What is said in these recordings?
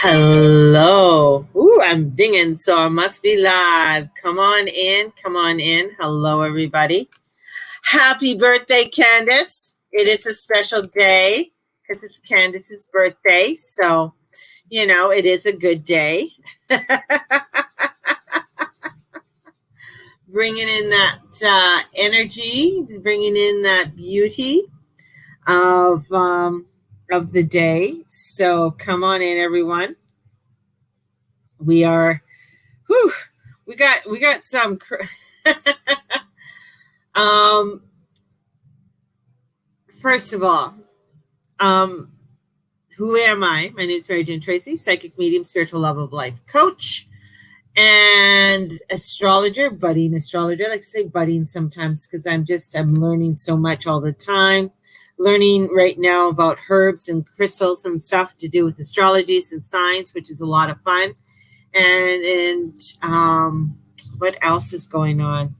Hello. Ooh, I'm dinging, so I must be live. Come on in. Come on in. Hello, everybody. Happy birthday, Candace. It is a special day because it's Candace's birthday. So, it is a good day. Bringing in that energy, bringing in that beauty of the day. So, come on in, everyone. We are Whew, we got some. um, First of all, um, who am I? My name is Mary Jane Tracy, psychic medium, spiritual love of life coach, and astrologer, budding astrologer. I like to say budding sometimes because I'm learning so much all the time. Learning right now about herbs and crystals and stuff to do with astrologies and signs, which is a lot of fun. And what else is going on?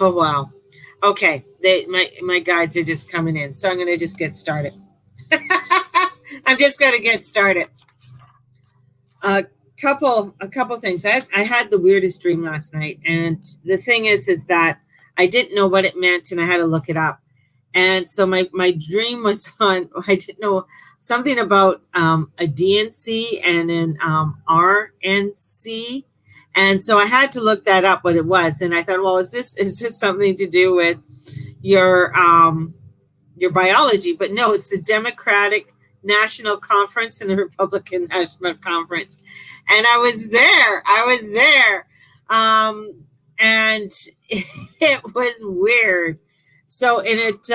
Oh wow. Okay, my guides are just coming in, so I'm gonna just get started. I'm just gonna get started. A couple things. I had the weirdest dream last night, and the thing is that I didn't know what it meant, and I had to look it up. And so my dream was on. I didn't know something about a DNC and an RNC. And so I had to look that up what it was, and I thought, well, is this something to do with your biology? But no, it's the Democratic National Conference and the Republican National Conference, and I was there, and it was weird. So in it,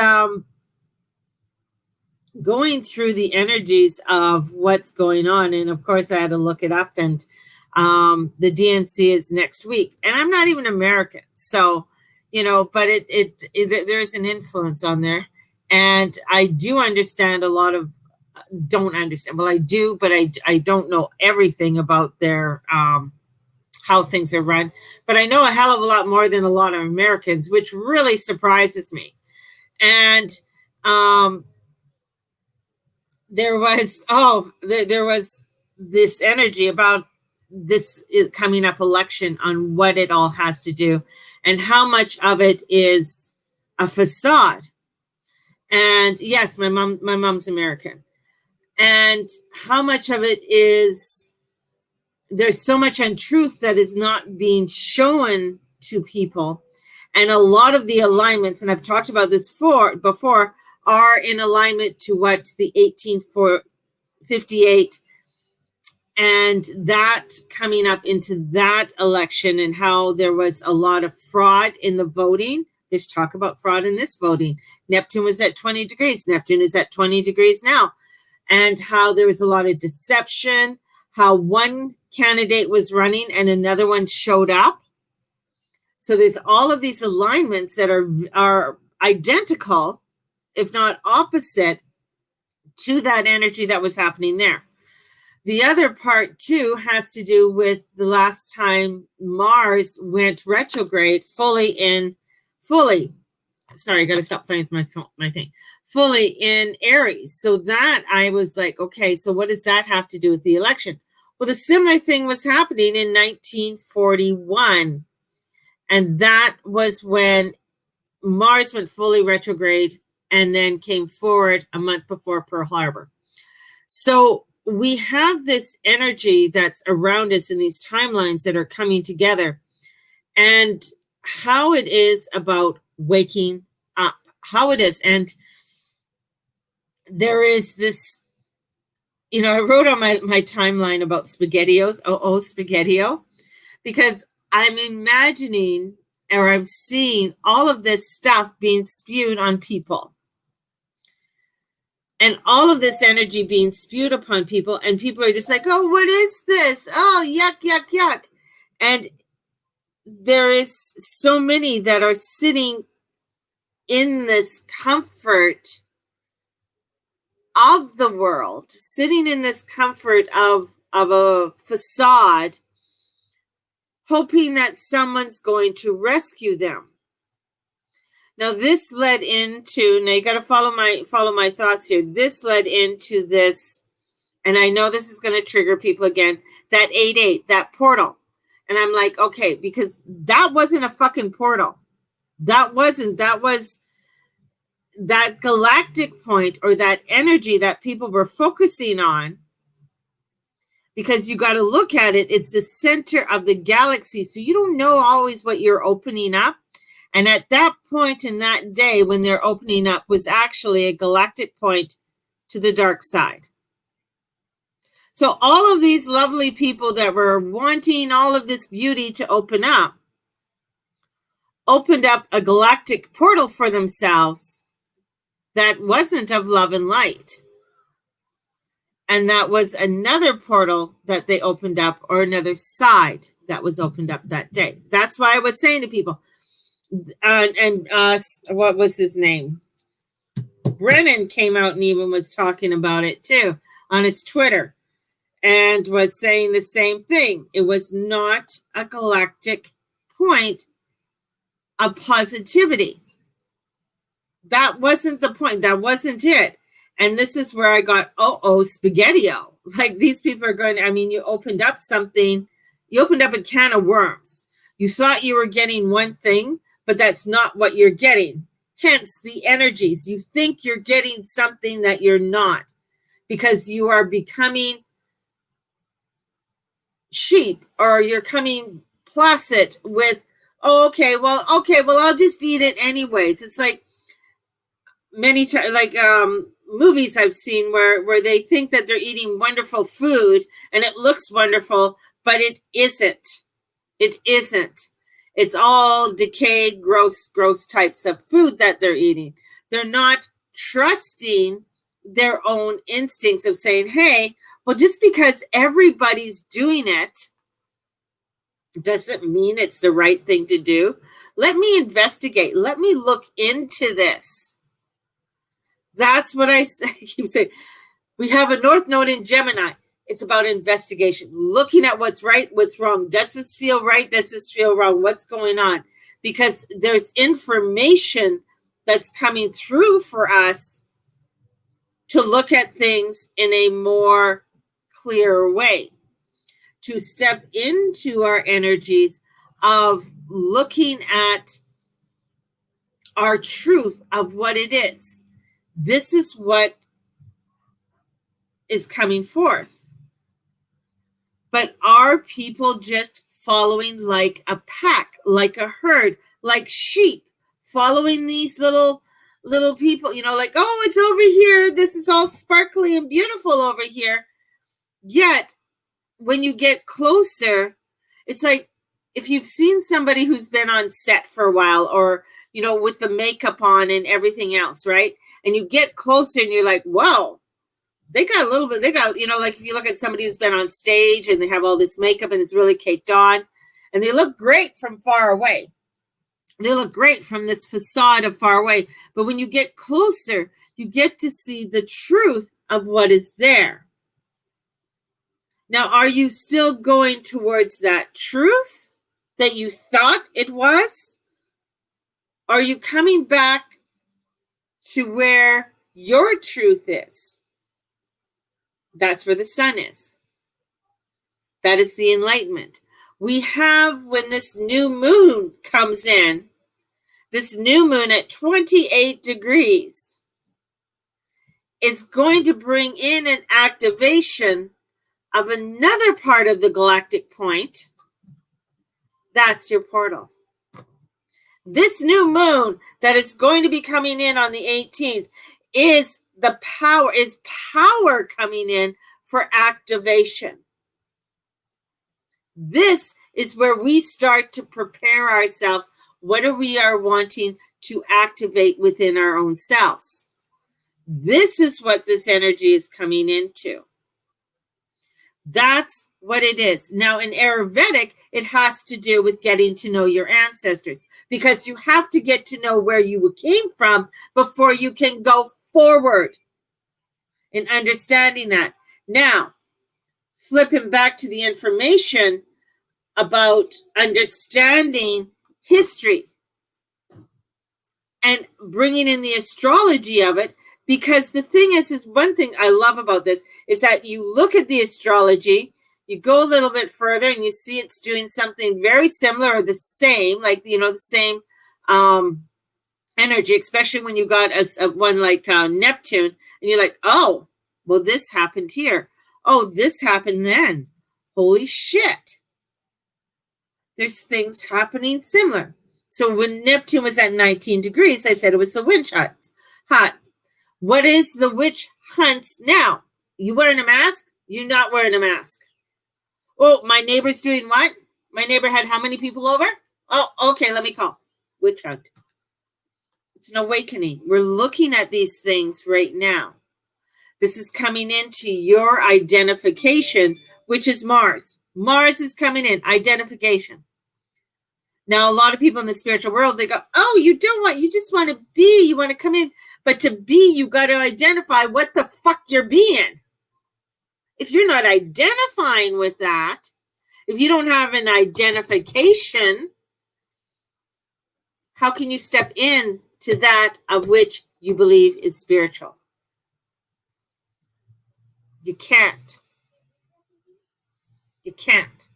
going through the energies of what's going on, and of course I had to look it up, and the DNC is next week, and I'm not even American, so but there's an influence on there, and I do understand a lot of don't understand. Well, I do, but I don't know everything about their how things are run, but I know a hell of a lot more than a lot of Americans, which really surprises me. And there was this energy about this coming up election on what it all has to do and how much of it is a facade. And yes, my mom's American. And how much of it is there's so much untruth that is not being shown to people. And a lot of the alignments, and I've talked about this before, are in alignment to what the 1858 and that coming up into that election, and how there was a lot of fraud in the voting. There's talk about fraud in this voting. Neptune was at 20 degrees. Neptune is at 20 degrees now. And how there was a lot of deception, how one candidate was running and another one showed up. So there's all of these alignments that are identical, if not opposite, to that energy that was happening there. The other part, too, has to do with the last time Mars went retrograde fully, sorry, I got to stop playing with my thing, fully in Aries. So that I was like, okay, so what does that have to do with the election? Well, the similar thing was happening in 1941. And that was when Mars went fully retrograde and then came forward a month before Pearl Harbor. So we have this energy that's around us in these timelines that are coming together, and how it is about waking up, how it is. And there is this, I wrote on my timeline about SpaghettiOs, SpaghettiO, because I'm imagining or I'm seeing all of this stuff being spewed on people. And all of this energy being spewed upon people, and people are just like, oh, what is this? Oh, yuck, yuck, yuck. And there is so many that are sitting in this comfort of the world, sitting in this comfort of a facade, hoping that someone's going to rescue them. Now this led into, now you got to follow my thoughts here. This led into this, and I know this is going to trigger people again, that 8-8, that portal. And I'm like, okay, because that wasn't a fucking portal. That was that galactic point or that energy that people were focusing on, because you got to look at it. It's the center of the galaxy. So you don't know always what you're opening up. And at that point in that day when they're opening up was actually a galactic point to the dark side. So all of these lovely people that were wanting all of this beauty to open up, opened up a galactic portal for themselves that wasn't of love and light. And that was another portal that they opened up, or another side that was opened up that day. That's why I was saying to people, what was his name? Brennan came out and even was talking about it too on his Twitter, and was saying the same thing. It was not a galactic point of positivity. That wasn't the point. That wasn't it. And this is where I got, spaghetti-o. Like, these people are going, I mean, you opened up something, you opened up a can of worms. You thought you were getting one thing, but that's not what you're getting. Hence the energies. You think you're getting something that you're not, because you are becoming sheep, or you're coming placid with, okay, well, I'll just eat it anyways. It's like many times, like movies I've seen where they think that they're eating wonderful food and it looks wonderful, but it isn't. It isn't. It's all decayed, gross types of food that they're eating. They're not trusting their own instincts of saying, hey, well, just because everybody's doing it doesn't mean it's the right thing to do. Let me investigate. Let me look into this. That's what I keep saying. We have a North Node in Gemini. It's about investigation, looking at what's right, what's wrong. Does this feel right? Does this feel wrong? What's going on? Because there's information that's coming through for us to look at things in a more clear way, to step into our energies of looking at our truth of what it is. This is what is coming forth. But are people just following like a pack, like a herd, like sheep, following these little people, like, oh, it's over here. This is all sparkly and beautiful over here. Yet, when you get closer, it's like, if you've seen somebody who's been on set for a while, or, with the makeup on and everything else, right? And you get closer and you're like, whoa, they got, like if you look at somebody who's been on stage and they have all this makeup and it's really caked on, and they look great from far away. They look great from this facade of far away. But when you get closer, you get to see the truth of what is there. Now, are you still going towards that truth that you thought it was? Are you coming back to where your truth is? That's where the sun is. That is the enlightenment. We have, when this new moon comes in, this new moon at 28 degrees is going to bring in an activation of another part of the galactic point. That's your portal. This new moon that is going to be coming in on the 18th is power coming in for activation. This is where we start to prepare ourselves. What are we wanting to activate within our own selves? This is what this energy is coming into. That's what it is. Now, in Ayurvedic, it has to do with getting to know your ancestors, because you have to get to know where you came from before you can go forward in understanding that. Now, flipping back to the information about understanding history. and bringing in the astrology of it. Because the thing is one thing I love about this is that you look at the astrology, you go a little bit further and you see it's doing something very similar or the same, like, the same energy, especially when you got one like Neptune, and you're like, oh, well, this happened here. Oh, this happened then. Holy shit. There's things happening similar. So when Neptune was at 19 degrees, I said it was the witch hunt. What is the witch hunt now? You wearing a mask? You're not wearing a mask. Oh, my neighbor's doing what? My neighbor had how many people over? Oh, okay, let me call. Witch hunt. It's an awakening. We're looking at these things right now. This is coming into your identification, which is Mars. Mars is coming in, identification. Now, a lot of people in the spiritual world, they go, oh, you just want to be, you want to come in. But to be, you got to identify what the fuck you're being. If you're not identifying with that, if you don't have an identification, how can you step in to that of which you believe is spiritual? You can't. You can't.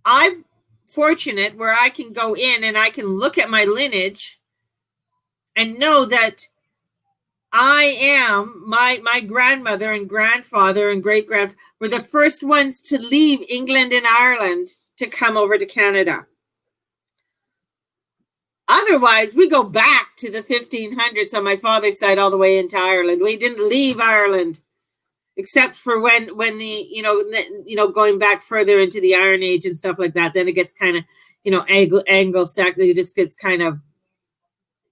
I'm fortunate where I can go in and I can look at my lineage and know that I am, my grandmother and grandfather and great-grandfather were the first ones to leave England and Ireland to come over to Canada. Otherwise, we go back to the 1500s on my father's side all the way into Ireland. We didn't leave Ireland, except for when the going back further into the Iron Age and stuff like that. Then it gets kind of, Anglo-Saxon. It just gets kind of,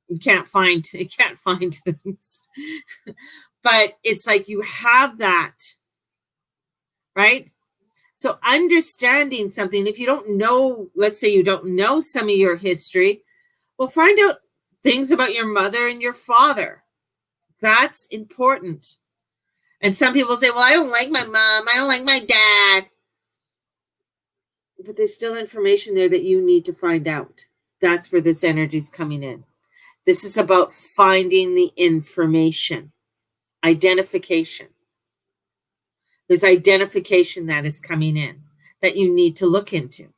you can't find things. But it's like you have that, right? So understanding something, if you don't know, let's say you don't know some of your history, well, find out things about your mother and your father. That's important. And some people say, well, I don't like my mom. I don't like my dad. But there's still information there that you need to find out. That's where this energy is coming in. This is about finding the information, identification. There's identification that is coming in that you need to look into.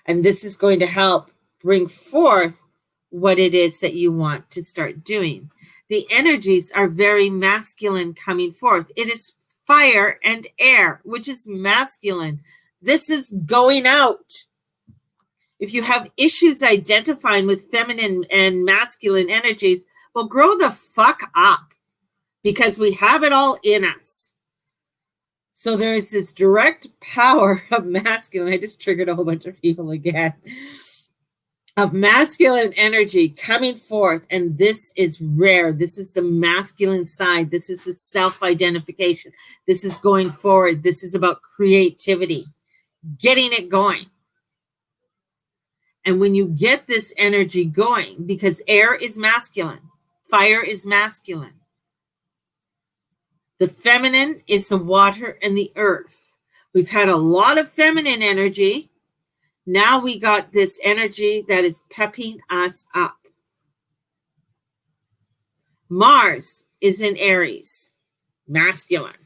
And this is going to help bring forth what it is that you want to start doing. The energies are very masculine coming forth. It is fire and air, which is masculine. This is going out. If you have issues identifying with feminine and masculine energies, well, grow the fuck up, because we have it all in us. So there is this direct power of masculine. I just triggered a whole bunch of people again. Of masculine energy coming forth, and this is rare. This is the masculine side. This is the self-identification. This is going forward. This is about creativity, getting it going. And when you get this energy going, because air is masculine, fire is masculine. The feminine is the water and the earth. We've had a lot of feminine energy. Now we got this energy that is pepping us up. Mars is in Aries, masculine.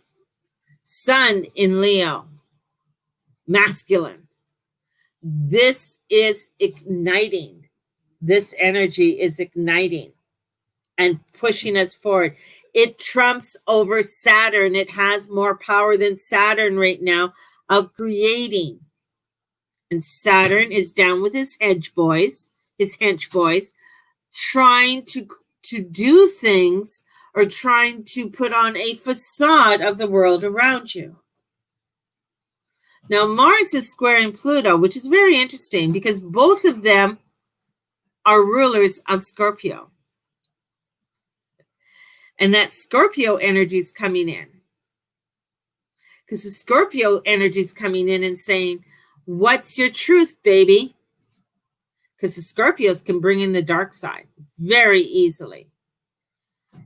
Sun in Leo, masculine. This is igniting. This energy is igniting and pushing us forward. It trumps over Saturn. It has more power than Saturn right now of creating. And Saturn is down with his hench boys, trying to do things or trying to put on a facade of the world around you. Now, Mars is squaring Pluto, which is very interesting because both of them are rulers of Scorpio. And that Scorpio energy is coming in. Because the Scorpio energy is coming in and saying, what's your truth, baby? Because the Scorpios can bring in the dark side very easily.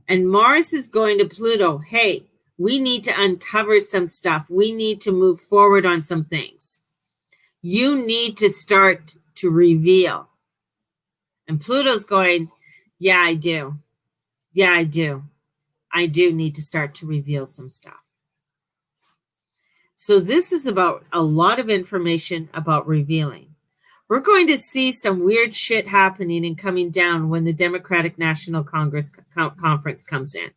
And Mars is going to Pluto. Hey, we need to uncover some stuff. We need to move forward on some things. You need to start to reveal. And Pluto's going, yeah, I do. Yeah, I do. I do need to start to reveal some stuff. So this is about a lot of information about revealing. We're going to see some weird shit happening and coming down when the Democratic National Congress conference comes in.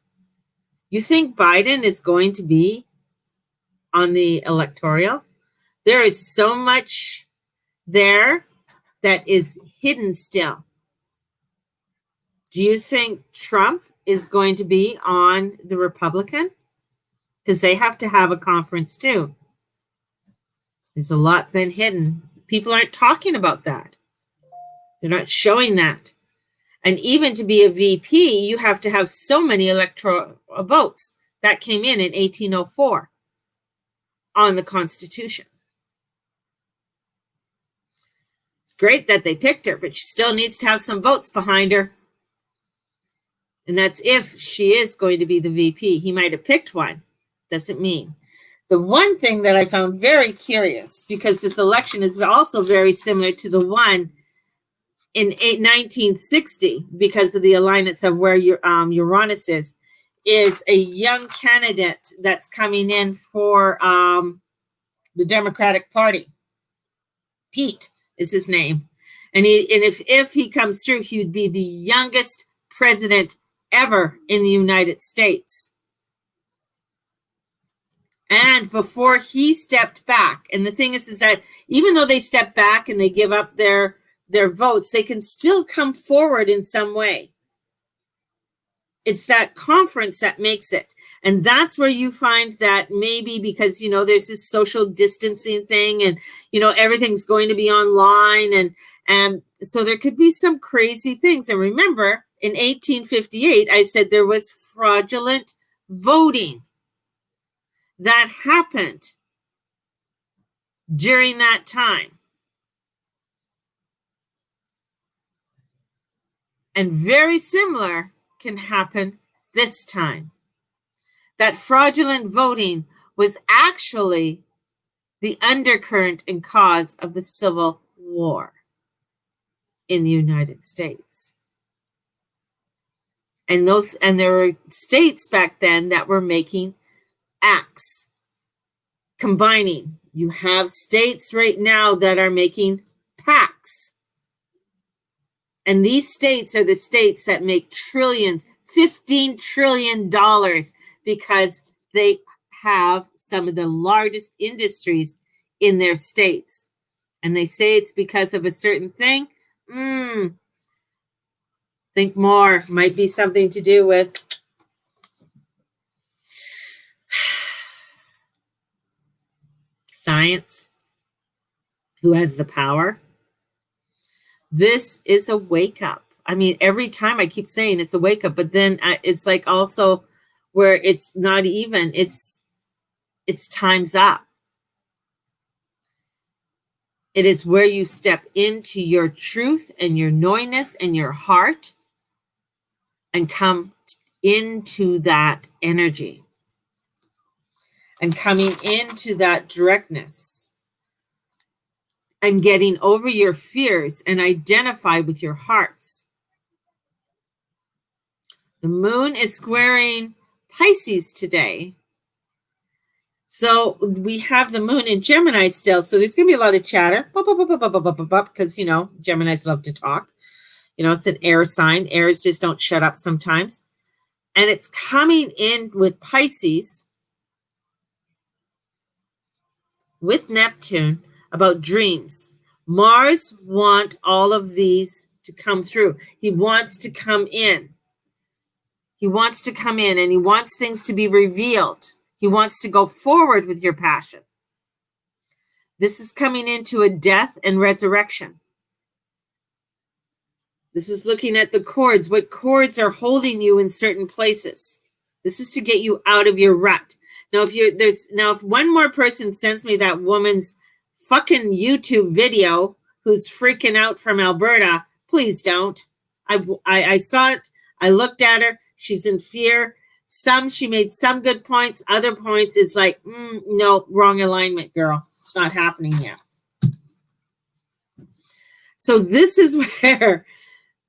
You think Biden is going to be on the electoral? There is so much there that is hidden still. Do you think Trump is going to be on the Republican? Because they have to have a conference too. There's a lot been hidden. People aren't talking about that. They're not showing that. And even to be a VP, you have to have so many electoral votes. That came in 1804 on the Constitution. It's great that they picked her, but she still needs to have some votes behind her. And that's if she is going to be the VP. He might have picked one. Doesn't mean. The one thing that I found very curious, because this election is also very similar to the one in 1960, because of the alignments of where Uranus is a young candidate that's coming in for the Democratic Party. Pete is his name. And if he comes through, he would be the youngest president ever in the United States. And before he stepped back, and the thing is that even though they step back and they give up their votes, they can still come forward in some way. It's that conference that makes it. And that's where you find that maybe because, there's this social distancing thing and, everything's going to be online. And so there could be some crazy things. And remember, in 1858, I said there was fraudulent voting that happened during that time. And very similar can happen this time. That fraudulent voting was actually the undercurrent and cause of the Civil War in the United States. And there were states back then that were making acts, combining. You have states right now that are making pacts. And these states are the states that make trillions, $15 trillion, because they have some of the largest industries in their states. And they say it's because of a certain thing. Think more. Might be something to do with science. Who has the power? This is a wake up. I mean, every time I keep saying it's a wake up, but then it's like also where it's not even, it's time's up. It is where you step into your truth and your knowingness and your heart and come into that energy and coming into that directness and getting over your fears and identify with your hearts. The moon is squaring Pisces today. So we have the moon in Gemini still. So there's going to be a lot of chatter because, Geminis love to talk. It's an air sign. Airs just don't shut up sometimes. And it's coming in with Pisces, with Neptune, about dreams. Mars wants all of these to come through. He wants to come in. He wants to come in and he wants things to be revealed. He wants to go forward with your passion. This is coming into a death and resurrection. This is looking at the cords. What cords are holding you in certain places? This is to get you out of your rut. Now, if one more person sends me that woman's fucking YouTube video who's freaking out from Alberta, please don't. I saw it. I looked at her. She's in fear. She made some good points. Other points is like, no, wrong alignment, girl. It's not happening yet. So this is where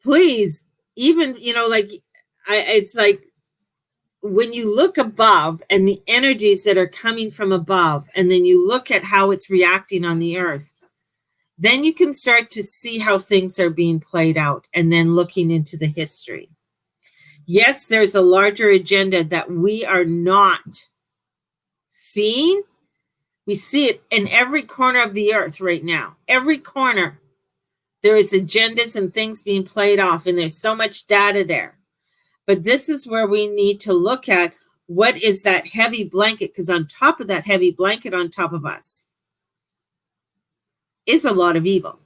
please, even, it's like when you look above and the energies that are coming from above, and then you look at how it's reacting on the earth, then you can start to see how things are being played out, and then looking into the history. Yes, there's a larger agenda that we are not seeing. We see it in every corner of the earth right now. Every corner. There is agendas and things being played off, and there's so much data there. But this is where we need to look at what is that heavy blanket, because on top of that heavy blanket on top of us is a lot of evil.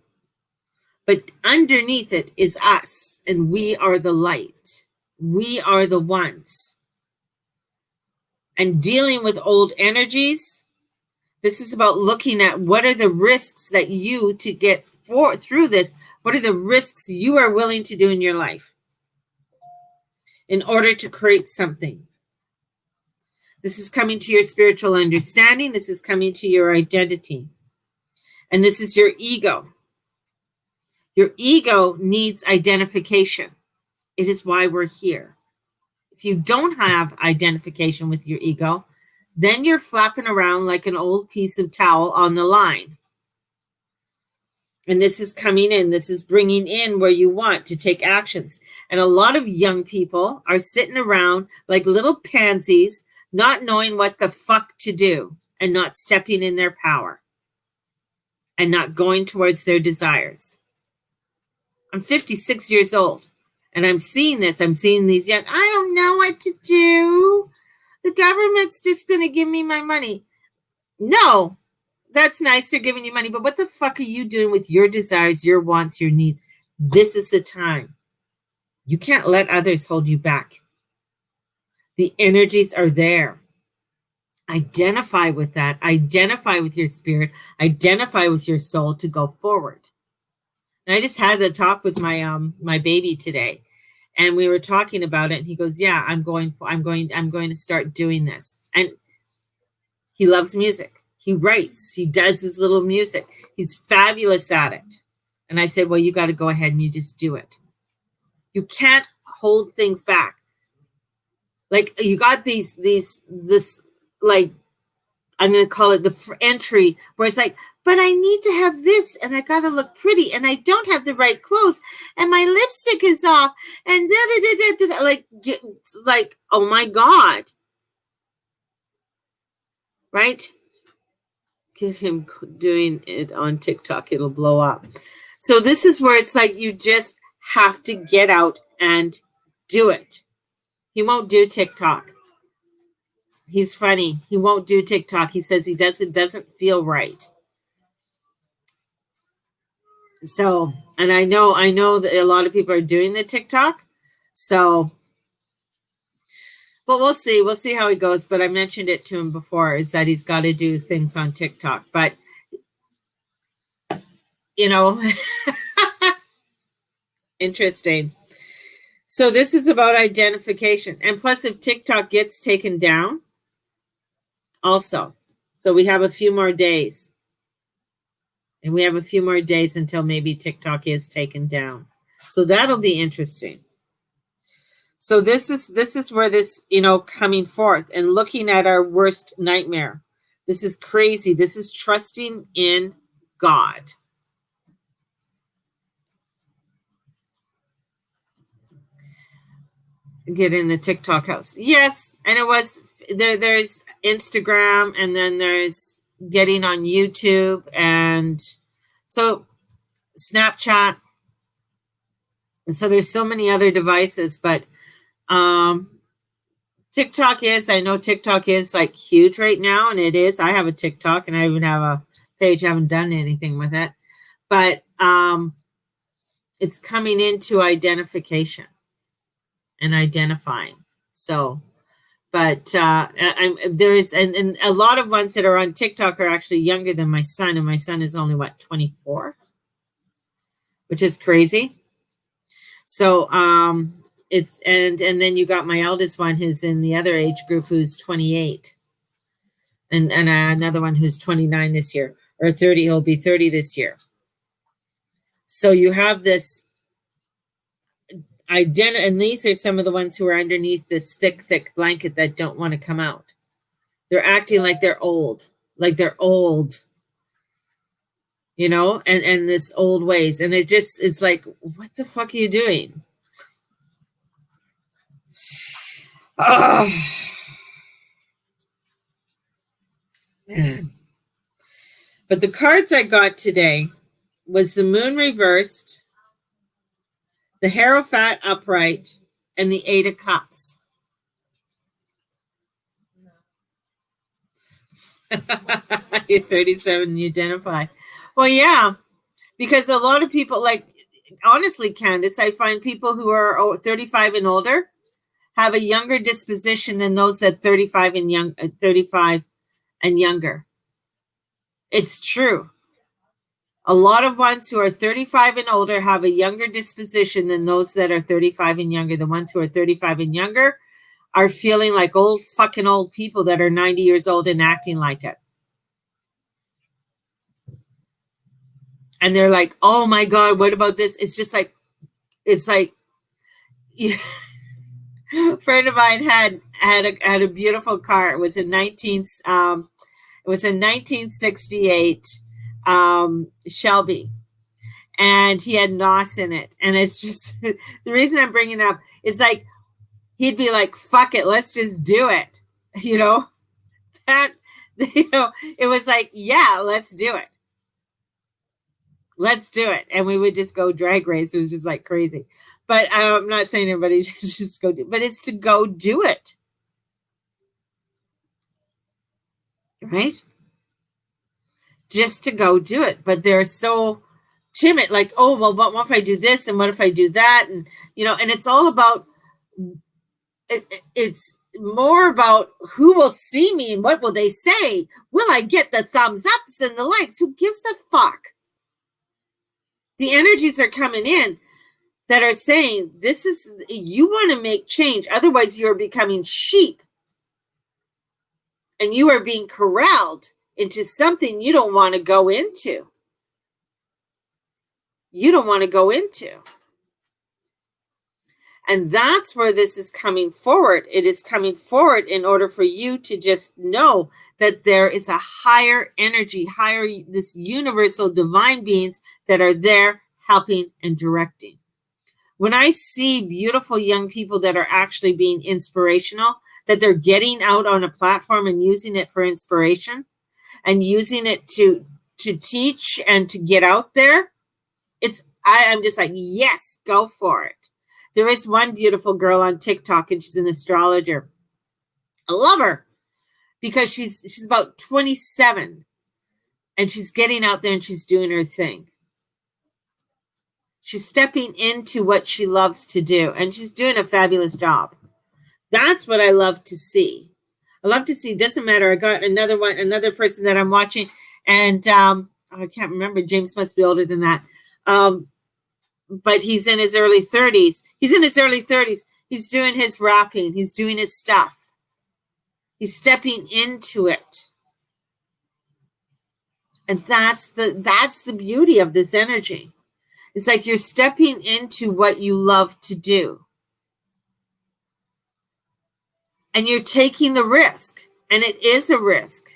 But underneath it is us, and we are the light. We are the ones. And dealing with old energies, this is about looking at what are the risks that you, to get through this, what are the risks you are willing to do in your life in order to create something. This is coming to your spiritual understanding. This is coming to your identity. And this is your ego. Your ego needs identification. It is why we're here. If you don't have identification with your ego, then you're flapping around like an old piece of towel on the line. And this is coming in. This is bringing in where you want to take actions. And a lot of young people are sitting around like little pansies, not knowing what the fuck to do, and not stepping in their power, and not going towards their desires. I'm 56 years old, and I'm seeing this. I'm seeing these young, I don't know what to do. The government's just going to give me my money. No. That's nice, they're giving you money, but what the fuck are you doing with your desires, your wants, your needs? This is the time. You can't let others hold you back. The energies are there. Identify with that. Identify with your spirit. Identify with your soul to go forward. And I just had the talk with my baby today, and we were talking about it, and he goes, "Yeah, I'm going to start doing this." And he loves music. He writes, he does his little music. He's fabulous at it. And I said, well, you got to go ahead and you just do it. You can't hold things back. Like you got this, like, I'm going to call it the entry where it's like, but I need to have this, and I got to look pretty, and I don't have the right clothes, and my lipstick is off, and like, oh my God. Right? Get him doing it on TikTok, it'll blow up. So this is where it's like you just have to get out and do it. He won't do TikTok. He's funny. He won't do TikTok. He says he doesn't feel right. So, and I know that a lot of people are doing the TikTok. So, but we'll see. We'll see how he goes. But I mentioned it to him before, is that he's got to do things on TikTok. But, interesting. So this is about identification. And plus, if TikTok gets taken down, also. So we have a few more days. And we have a few more days until maybe TikTok is taken down. So that'll be interesting. So this is where this, coming forth and looking at our worst nightmare. This is crazy. This is trusting in God. Get in the TikTok house. Yes. And it was there's Instagram, and then there's getting on YouTube, and so Snapchat. And so there's so many other devices, but TikTok is like huge right now, and it is. I have a TikTok, and I even have a page. I haven't done anything with it, but it's coming into identification and identifying. So, but there is, and a lot of ones that are on TikTok are actually younger than my son, and my son is only 24, which is crazy. So, it's, and then you got my eldest one who's in the other age group, who's 28, and another one who's 29 this year, or 30. He'll be 30 this year. So you have this And these are some of the ones who are underneath this thick blanket that don't want to come out. They're acting like they're old, and this old ways. And it's like, what the fuck are you doing? Oh, man. But the cards I got today was the Moon reversed, the Hierophant upright, and the Eight of Cups. You're 37, you identify. Well, yeah, because a lot of people, like, honestly, Candace, I find people who are 35 and older have a younger disposition than those that 35 and younger. It's true. A lot of ones who are 35 and older have a younger disposition than those that are 35 and younger. The ones who are 35 and younger are feeling like old people that are 90 years old and acting like it. And they're like, oh my God, what about this? It's just like, yeah. A friend of mine had a beautiful car. It was in 1968 Shelby, and he had NOS in it. And it's just the reason I'm bringing it up is like he'd be like, "Fuck it, let's just do it," That it was like, yeah, let's do it. Let's do it. And we would just go drag race. It was just like crazy. But I'm not saying everybody should just go do it, but it's to go do it. Right? Just to go do it. But they're so timid, like, oh, well, what if I do this? And what if I do that? And, and it's all about, it's more about who will see me and what will they say? Will I get the thumbs ups and the likes? Who gives a fuck? The energies are coming in that are saying, you want to make change. Otherwise, you're becoming sheep. And you are being corralled into something you don't want to go into. And that's where this is coming forward. It is coming forward in order for you to just know that there is a higher energy, this universal divine beings that are there helping and directing. When I see beautiful young people that are actually being inspirational, that they're getting out on a platform and using it for inspiration and using it to teach and to get out there, I'm just like, yes, go for it. There is one beautiful girl on TikTok, and she's an astrologer. I love her because she's about 27, and she's getting out there and she's doing her thing. She's stepping into what she loves to do, and she's doing a fabulous job. That's what I love to see. Doesn't matter. I got another person that I'm watching, and I can't remember. James must be older than that. But he's in his early 30s. He's doing his rapping. He's doing his stuff. He's stepping into it. And that's the beauty of this energy. It's like you're stepping into what you love to do. And you're taking the risk. And it is a risk.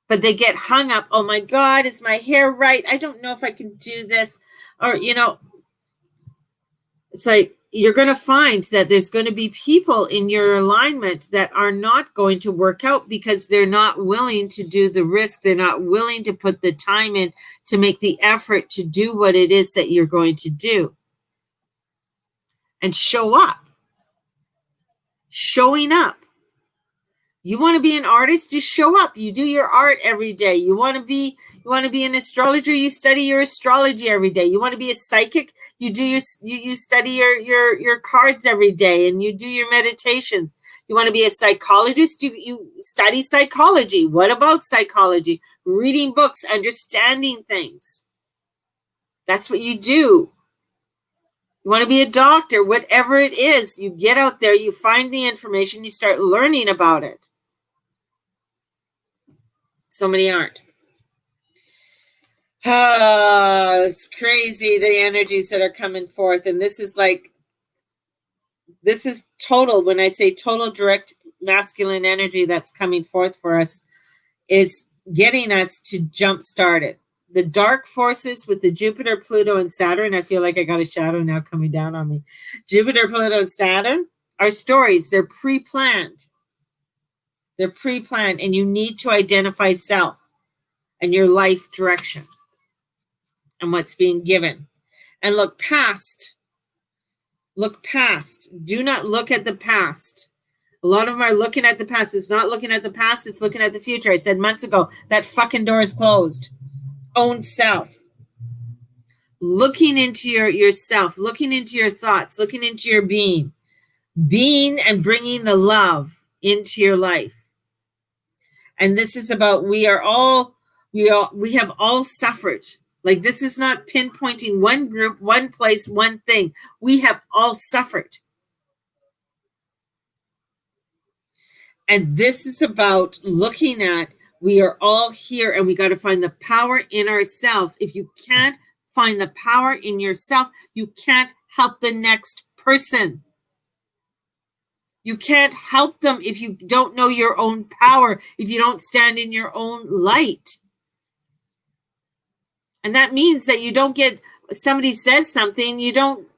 But they get hung up. Oh my God, is my hair right? I don't know if I can do this. Or, it's like you're going to find that there's going to be people in your alignment that are not going to work out because they're not willing to do the risk. They're not willing to put the time in to make the effort to do what it is that you're going to do. And show up. Showing up. You want to be an artist, just show up. You do your art every day. You want to be an astrologer, you study your astrology every day. You want to be a psychic, you study your cards every day, and you do your meditation. You want to be a psychologist, you study psychology. What about psychology? Reading books, understanding things. That's what you do. You want to be a doctor, whatever it is, you get out there, you find the information, you start learning about it. So many aren't. It's crazy, the energies that are coming forth. And this is like This is total. When I say total direct masculine energy that's coming forth for us, is getting us to jump start it. The dark forces with the Jupiter, Pluto, and Saturn, I feel like I got a shadow now coming down on me. Jupiter, Pluto, and Saturn are stories. They're pre-planned. They're pre-planned, and you need to identify self and your life direction and what's being given. And look past. Look past. Do not look at the past. A lot of them are looking at the past. It's not looking at the past, it's looking at the future. I said months ago, that fucking door is closed. Own self. Looking into yourself, looking into your thoughts, looking into your being and bringing the love into your life. And this is about we have all suffered. Like, this is not pinpointing one group, one place, one thing. We have all suffered. And this is about looking at, we are all here and we got to find the power in ourselves. If you can't find the power in yourself, you can't help the next person. You can't help them if you don't know your own power, if you don't stand in your own light. And that means that you don't get, somebody says something,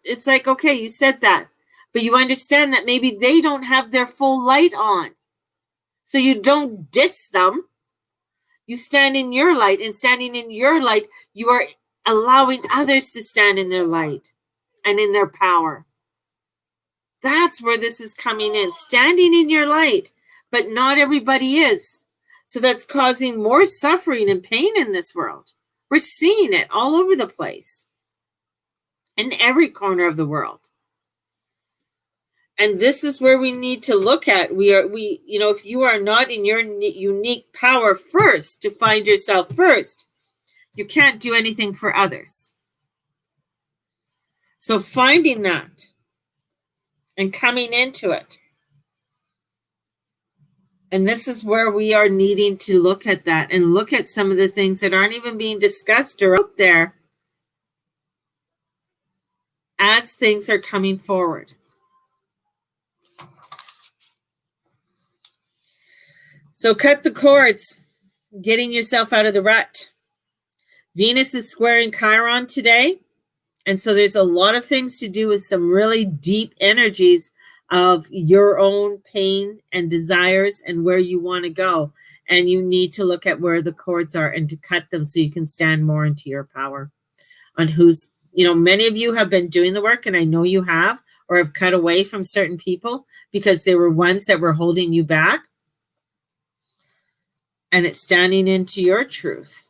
it's like, okay, you said that, but you understand that maybe they don't have their full light on. So you don't diss them. You stand in your light, and standing in your light, you are allowing others to stand in their light and in their power. That's where this is coming in, standing in your light, but not everybody is. So that's causing more suffering and pain in this world. We're seeing it all over the place, in every corner of the world. And this is where we need to look at. If you are not in your unique power first, to find yourself first, you can't do anything for others. So finding that and coming into it. And this is where we are needing to look at that and look at some of the things that aren't even being discussed or out there as things are coming forward. So cut the cords, getting yourself out of the rut. Venus is squaring Chiron today. And so there's a lot of things to do with some really deep energies of your own pain and desires and where you want to go. And you need to look at where the cords are and to cut them so you can stand more into your power. On who's, many of you have been doing the work, and I know you have, or have cut away from certain people because they were ones that were holding you back. And it's standing into your truth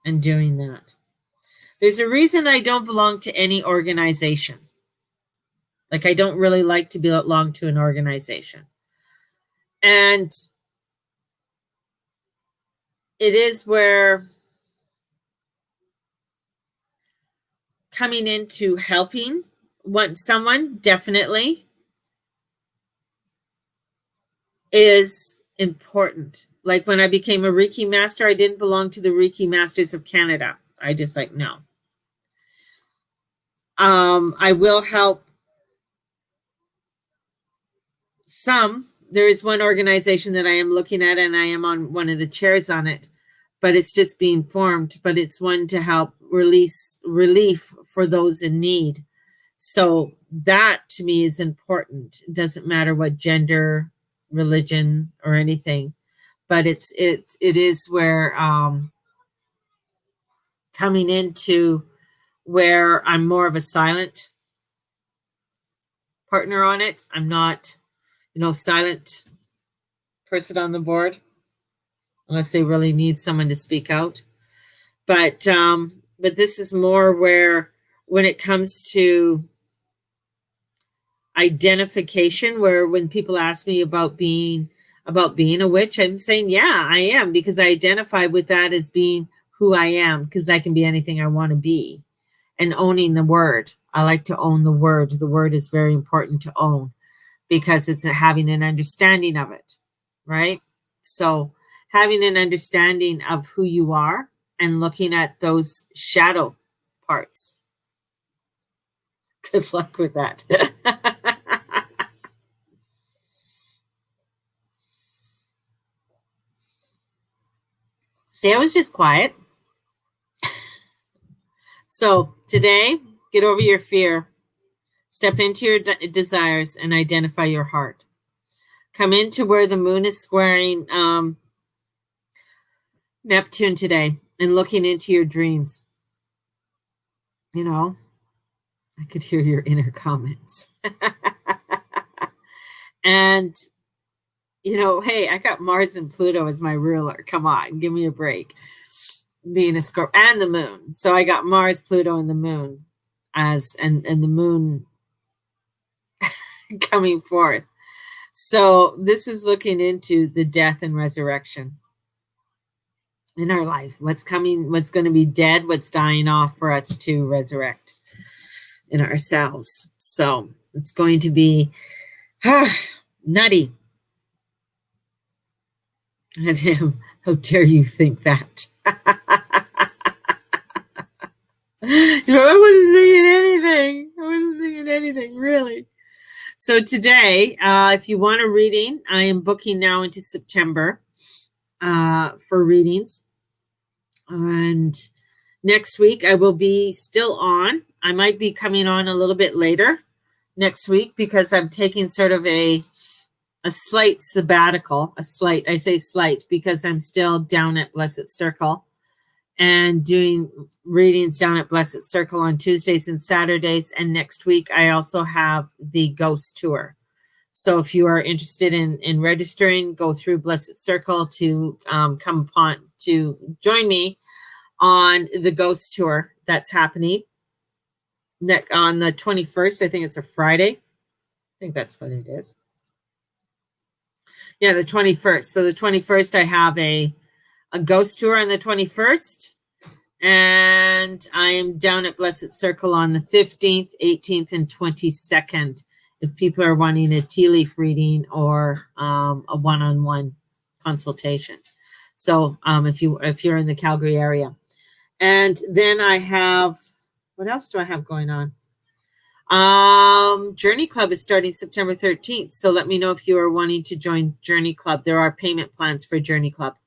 and doing that. There's a reason I don't belong to any organization. Like, I don't really like to belong to an organization. And it is where coming into helping someone definitely is important. Like, when I became a Reiki master, I didn't belong to the Reiki Masters of Canada. I just no. I will help some. There is one organization that I am looking at, and I am on one of the chairs on it, but it's just being formed. But it's one to help relief for those in need. So that to me is important. It doesn't matter what gender, religion, or anything, but it is where coming into where I'm more of a silent partner on it. I'm not, silent person on the board unless they really need someone to speak out. But this is more where when it comes to identification, where when people ask me about being a witch, I'm saying, yeah, I am, because I identify with that as being who I am, because I can be anything I want to be. And owning the word. I like to own the word. The word is very important to own because it's having an understanding of it, right? So having an understanding of who you are and looking at those shadow parts Good luck with that. See, I was just quiet. So today, get over your fear. Step into your desires and identify your heart. Come into where the moon is squaring Neptune today and looking into your dreams. You know, I could hear your inner comments. And, you know, hey, I got Mars and Pluto as my ruler. Come on, give me a break. Being a Scorpio and the moon. So I got Mars, Pluto, and the moon as, and the moon coming forth. So this is looking into the death and resurrection in our life. What's coming, what's going to be dead, what's dying off for us to resurrect in ourselves. So it's going to be nutty. And him, how dare you think that? I wasn't thinking anything, really. So today, if you want a reading, I am booking now into September for readings. And next week, I will be still on. I might be coming on a little bit later next week because I'm taking sort of a slight sabbatical. I say slight because I'm still down at Blessed Circle and doing readings down at Blessed Circle on Tuesdays and Saturdays. And next week, I also have the Ghost Tour. So if you are interested in registering, go through Blessed Circle to come upon to join me on the Ghost Tour that's happening on the 21st. I think it's a Friday. I think that's what it is. Yeah, the 21st. So the 21st, I have a Ghost Tour on the 21st. And I am down at Blessed Circle on the 15th, 18th, and 22nd. If people are wanting a tea leaf reading or a one-on-one consultation. So if you're in the Calgary area. And then I have, what else do I have going on? Journey Club is starting September 13th. So let me know if you are wanting to join Journey Club. There are payment plans for Journey Club.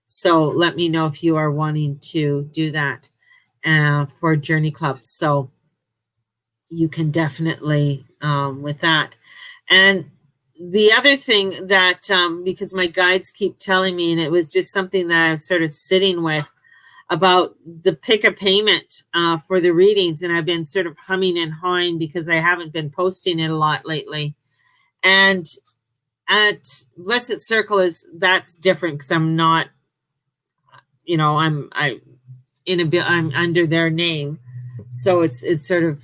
So let me know if you are wanting to do that for Journey Club. So you can definitely with that. And the other thing that, because my guides keep telling me, and it was just something that I was sort of sitting with about the pick a payment for the readings. And I've been sort of humming and hawing because I haven't been posting it a lot lately. And at Blessed Circle that's different because I'm not, you know, I'm under their name. So it's sort of,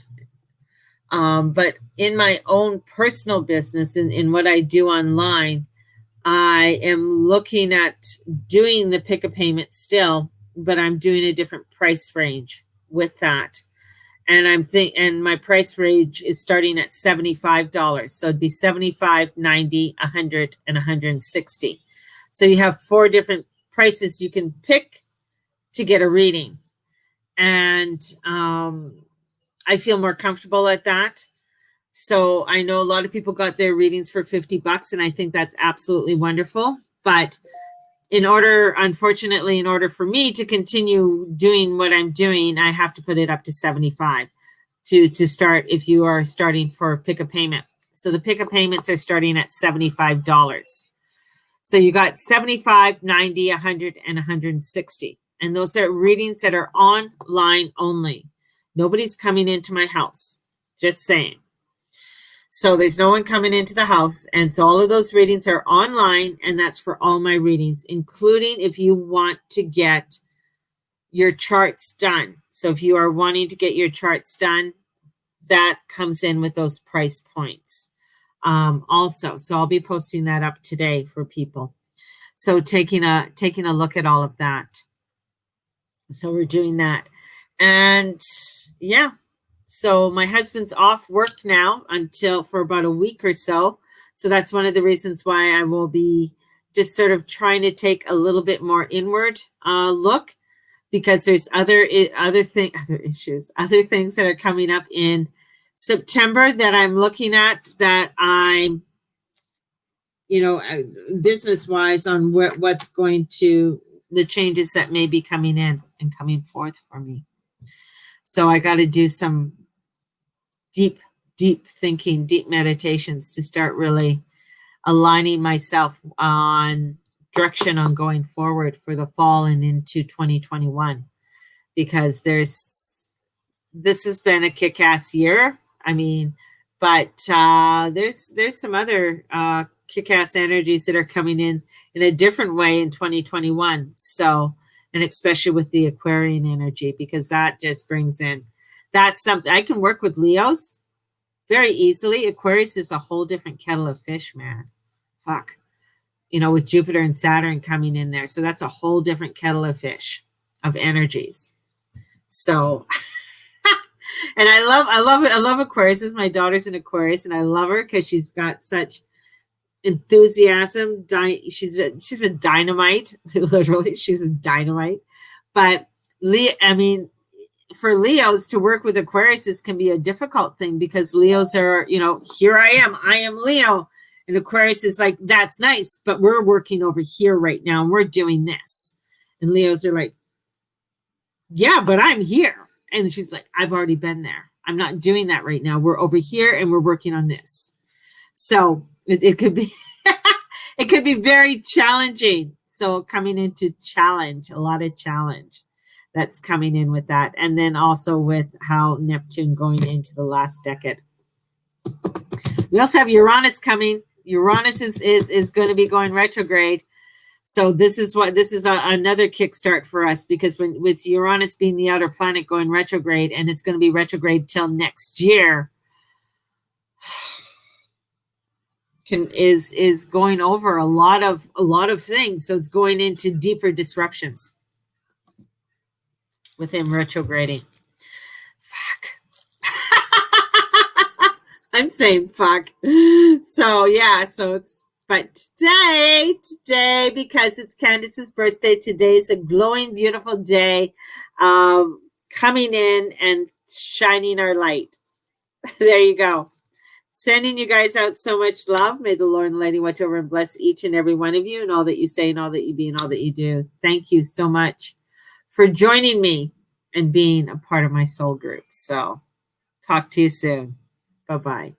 but in my own personal business, in what I do online, I am looking at doing the pick a payment still, but I'm doing a different price range with that. And and my price range is starting at $75. So it'd be $75, $90, $100, and $160. So you have 4 different prices you can pick to get a reading. And I feel more comfortable at that. So I know a lot of people got their readings for $50, and I think that's absolutely wonderful. But unfortunately, in order for me to continue doing what I'm doing, I have to put it up to 75 to start if you are starting for pick a payment. So the pick a payments are starting at $75. So you got 75, 90, 100, and 160. And those are readings that are online only. Nobody's coming into my house. Just saying. So there's no one coming into the house. And so all of those readings are online, and that's for all my readings, including if you want to get your charts done. So if you are wanting to get your charts done, that comes in with those price points also. So I'll be posting that up today for people. So taking a look at all of that. So we're doing that. And yeah. So my husband's off work now for about a week or so. So that's one of the reasons why I will be just sort of trying to take a little bit more inward look, because there's other things that are coming up in September that I'm looking at, that I'm, business wise, on what's going to, the changes that may be coming in and coming forth for me. So I got to do some deep thinking, deep meditations to start really aligning myself on direction on going forward for the fall and into 2021, because this has been a kick-ass year. I mean, but there's some other kick-ass energies that are coming in a different way in 2021. So, and especially with the Aquarian energy, because that just brings in, that's something I can work with Leos very easily. Aquarius is a whole different kettle of fish, man. Fuck. With Jupiter and Saturn coming in there. So that's a whole different kettle of fish of energies. So, and I love it. I love Aquarius. My daughter's an Aquarius, and I love her because she's got such enthusiasm. She's a dynamite. Literally, she's a dynamite. But for Leos to work with Aquarius can be a difficult thing, because Leos are, here I am Leo. And Aquarius is like, that's nice, but we're working over here right now, and we're doing this. And Leos are like, yeah, but I'm here. And she's like, I've already been there. I'm not doing that right now. We're over here and we're working on this. So it could be, it could be very challenging. So coming into challenge, a lot of challenge that's coming in with that. And then also with how Neptune going into the last decade. We also have Uranus coming. Uranus is going to be going retrograde. So this is another kickstart for us, because with Uranus being the outer planet going retrograde, and it's going to be retrograde till next year, is going over a lot of things. So it's going into deeper disruptions with him retrograding. I'm saying fuck. So yeah, but today, because it's Candace's birthday, today is a glowing, beautiful day of coming in and shining our light. There you go. Sending you guys out so much love. May the Lord and Lady watch over and bless each and every one of you, and all that you say, and all that you be, and all that you do. Thank you so much for joining me and being a part of my soul group. So talk to you soon. Bye-bye.